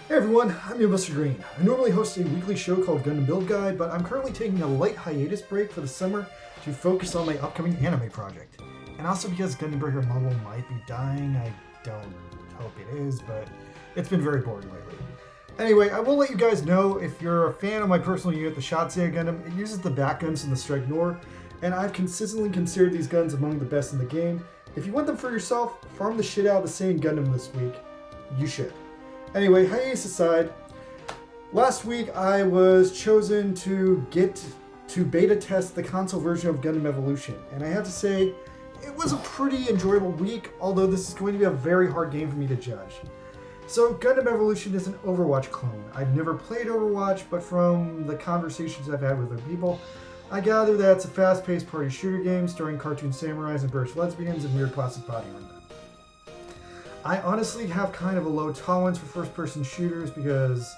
Hey everyone, I'm your Mr. Green. I normally host a weekly show called Gundam Build Guide, but I'm currently taking a light hiatus break for the summer to focus on my upcoming anime project. And also because Gundam Breaker Mobile might be dying, I don't hope it is, but it's been very boring lately. Anyway, I will let you guys know if you're a fan of my personal unit, the Shotsei Gundam. It uses the back guns from the Strike Nor, and I've consistently considered these guns among the best in the game. If you want them for yourself, farm the shit out of the same Gundam this week. You should. Anyway, hiatus aside, last week I was chosen to get to beta test the console version of Gundam Evolution, and I have to say, it was a pretty enjoyable week, although this is going to be a very hard game for me to judge. So, Gundam Evolution is an Overwatch clone. I've never played Overwatch, but from the conversations I've had with other people, I gather that it's a fast-paced party shooter game starring cartoon samurais and British lesbians and weird plastic body armor. I honestly have kind of a low tolerance for first-person shooters because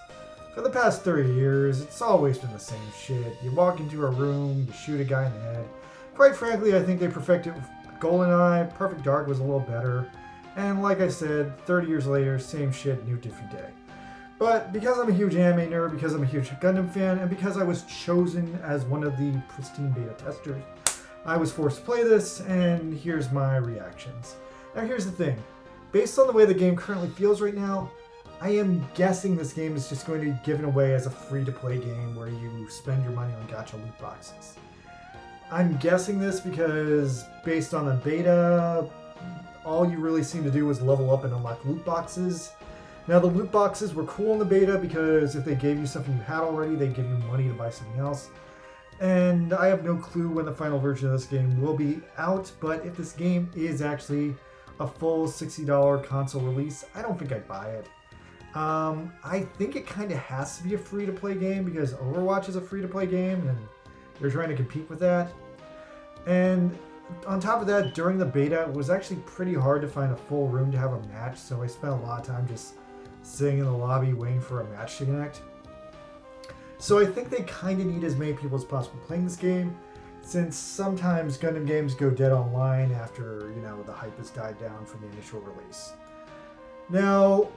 for the past 30 years, it's always been the same shit. You walk into a room, you shoot a guy in the head. Quite frankly, I think they perfected GoldenEye. Perfect Dark was a little better. And like I said, 30 years later, same shit, new different day. But because I'm a huge anime nerd, because I'm a huge Gundam fan, and because I was chosen as one of the pristine beta testers, I was forced to play this, and here's my reactions. Now here's the thing. Based on the way the game currently feels right now, I am guessing this game is just going to be given away as a free-to-play game where you spend your money on gacha loot boxes. I'm guessing this because, based on the beta, all you really seem to do was level up and unlock loot boxes. Now, the loot boxes were cool in the beta because if they gave you something you had already, they'd give you money to buy something else. And I have no clue when the final version of this game will be out, but if this game is actually a full $60 console release, I don't think I'd buy it. I think it kind of has to be a free-to-play game because Overwatch is a free-to-play game and they're trying to compete with that. And on top of that, during the beta, it was actually pretty hard to find a full room to have a match, so I spent a lot of time just sitting in the lobby waiting for a match to connect. So I think they kind of need as many people as possible playing this game, since sometimes Gundam games go dead online after, the hype has died down from the initial release. Now,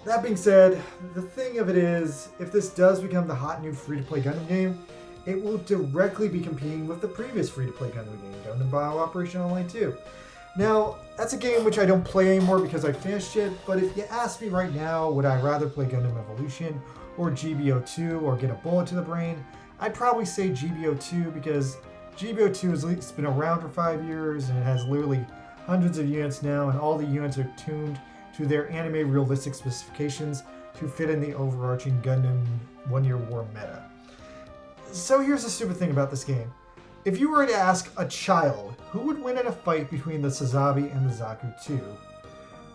that being said, the thing of it is, if this does become the hot new free-to-play Gundam game, it will directly be competing with the previous free-to-play Gundam game, Gundam Battle Operation Online 2. Now, that's a game which I don't play anymore because I finished it, but if you ask me right now, would I rather play Gundam Evolution or GBO2 or get a bullet to the brain, I'd probably say GBO2 because GBO2 has at least been around for 5 years and it has literally hundreds of units now, and all the units are tuned to their anime realistic specifications to fit in the overarching Gundam One-Year War meta. So here's the stupid thing about this game. If you were to ask a child who would win in a fight between the Sazabi and the Zaku 2,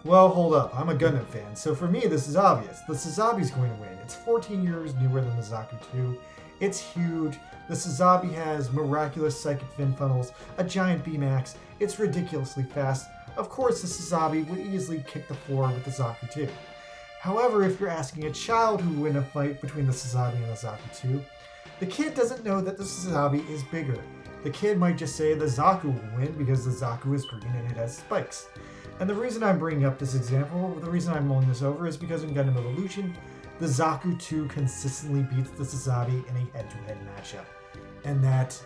well, hold up, I'm a Gundam fan, so for me this is obvious. The Sazabi's going to win. It's 14 years newer than the Zaku 2. It's huge. The Sazabi has miraculous psychic fin funnels, a giant Beam-Axe. It's ridiculously fast. Of course, the Sazabi would easily kick the floor with the Zaku 2. However, if you're asking a child who would win a fight between the Sazabi and the Zaku 2, the kid doesn't know that the Sazabi is bigger. The kid might just say the Zaku will win because the Zaku is green and it has spikes. And the reason I'm bringing up this example, the reason I'm mulling this over, is because in Gundam Evolution, the Zaku 2 consistently beats the Sazabi in a head-to-head matchup. And that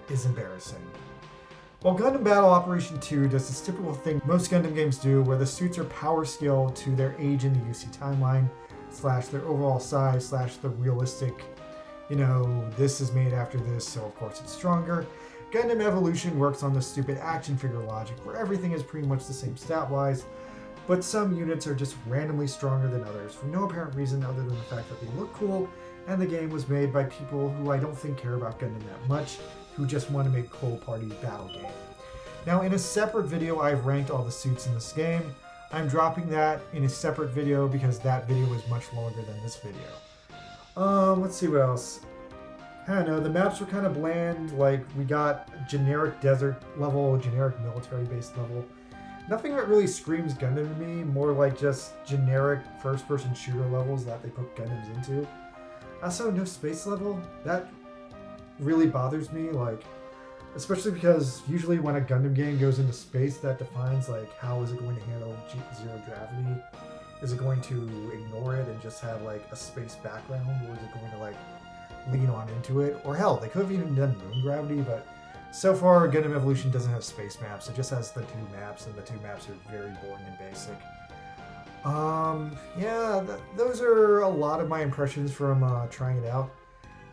is embarrassing. While Gundam Battle Operation 2 does this typical thing most Gundam games do, where the suits are power scaled to their age in the UC timeline, / their overall size, / the realistic, this is made after this, so of course it's stronger. Gundam Evolution works on the stupid action figure logic, where everything is pretty much the same stat-wise, but some units are just randomly stronger than others for no apparent reason other than the fact that they look cool, and the game was made by people who I don't think care about Gundam that much, who just want to make a cool party battle game. Now, in a separate video, I've ranked all the suits in this game. I'm dropping that in a separate video because that video is much longer than this video. Let's see what else. I don't know, the maps were kind of bland, like we got generic desert level, generic military-based level. Nothing that really screams Gundam to me, more like just generic first-person shooter levels that they put Gundams into. Also, no space level. That really bothers me, especially because usually when a Gundam game goes into space, that defines how is it going to handle zero gravity. Is it going to ignore it and just have like a space background, or is it going to like lean on into it? Or hell, they could have even done moon gravity, but so far Gundam Evolution doesn't have space maps. It just has the 2 maps, and the 2 maps are very boring and basic. Yeah, those are a lot of my impressions from trying it out.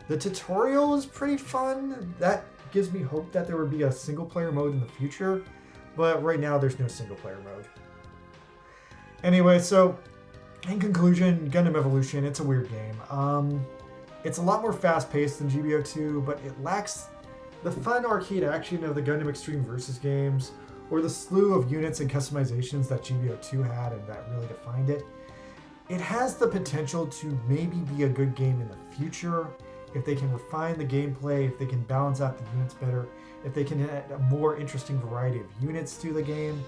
The tutorial is pretty fun. That gives me hope that there would be a single player mode in the future, but right now there's no single player mode. Anyway, so in conclusion, Gundam Evolution, it's a weird game. It's a lot more fast-paced than GBO2, but it lacks the fun arcade action of the Gundam Extreme Versus games, or the slew of units and customizations that GBO2 had and that really defined it. It has the potential to maybe be a good game in the future if they can refine the gameplay, if they can balance out the units better, if they can add a more interesting variety of units to the game.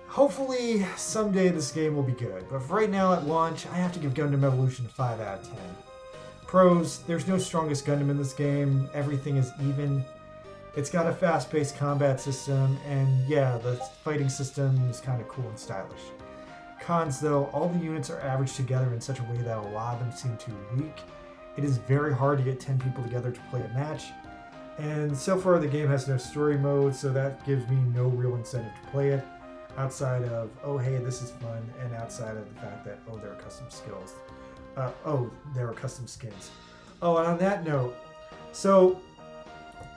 Hopefully someday this game will be good, but for right now at launch, I have to give Gundam Evolution 5 out of 10. Pros, there's no strongest Gundam in this game, everything is even. It's got a fast-paced combat system, and yeah, the fighting system is kind of cool and stylish. Cons though, all the units are averaged together in such a way that a lot of them seem too weak. It is very hard to get 10 people together to play a match, and so far the game has no story mode, so that gives me no real incentive to play it, outside of, oh hey, this is fun, and outside of the fact that, oh, there are custom skills. There are custom skins. Oh, and on that note, so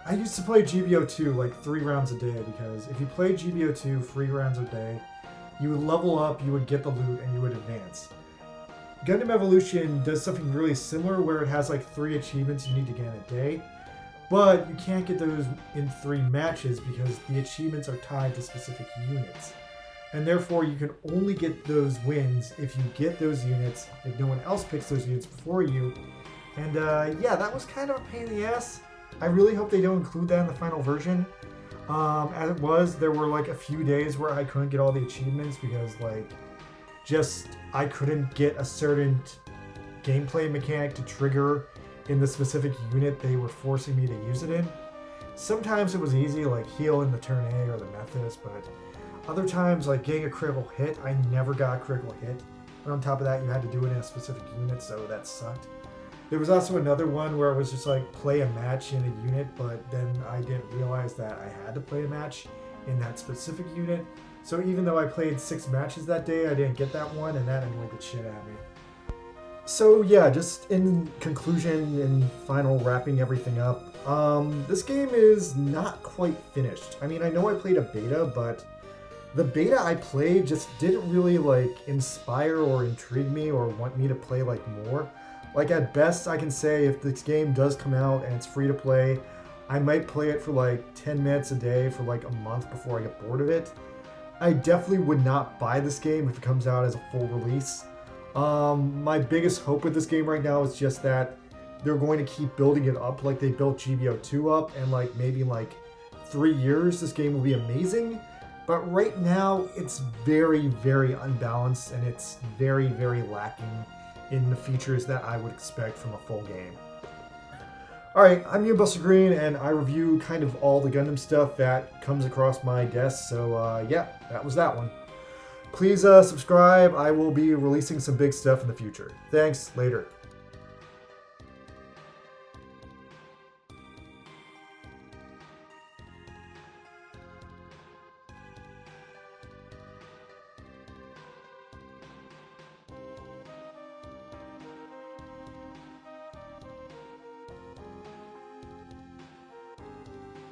I used to play GBO2 like 3 rounds a day, because if you played GBO2 3 rounds a day, you would level up, you would get the loot, and you would advance. Gundam Evolution does something really similar where it has like 3 achievements you need to get in a day, but you can't get those in 3 matches because the achievements are tied to specific units. And therefore you can only get those wins if you get those units, if no one else picks those units before you. And yeah, that was kind of a pain in the ass. I really hope they don't include that in the final version. As it was, there were like a few days where I couldn't get all the achievements because like I couldn't get a certain gameplay mechanic to trigger in the specific unit they were forcing me to use it in. Sometimes it was easy, like heal in the turn A or the Mephis, but other times, like getting a critical hit, I never got a critical hit. And on top of that, you had to do it in a specific unit, so that sucked. There was also another one where I was just like play a match in a unit, but then I didn't realize that I had to play a match in that specific unit. So even though I played 6 matches that day, I didn't get that one, and that annoyed the shit out of me. So yeah, just in conclusion and final wrapping everything up, this game is not quite finished. I mean, I know I played a beta, but the beta I played just didn't really like inspire or intrigue me or want me to play like more. Like at best I can say if this game does come out and it's free to play, I might play it for like 10 minutes a day for like a month before I get bored of it. I definitely would not buy this game if it comes out as a full release. My biggest hope with this game right now is just that they're going to keep building it up like they built GBO2 up, and like maybe in like 3 years this game will be amazing. But right now it's very, very unbalanced, and it's very, very lacking in the features that I would expect from a full game. Alright, I'm you, Buster Green, and I review kind of all the Gundam stuff that comes across my desk, so yeah, that was that one. Please subscribe, I will be releasing some big stuff in the future. Thanks, later.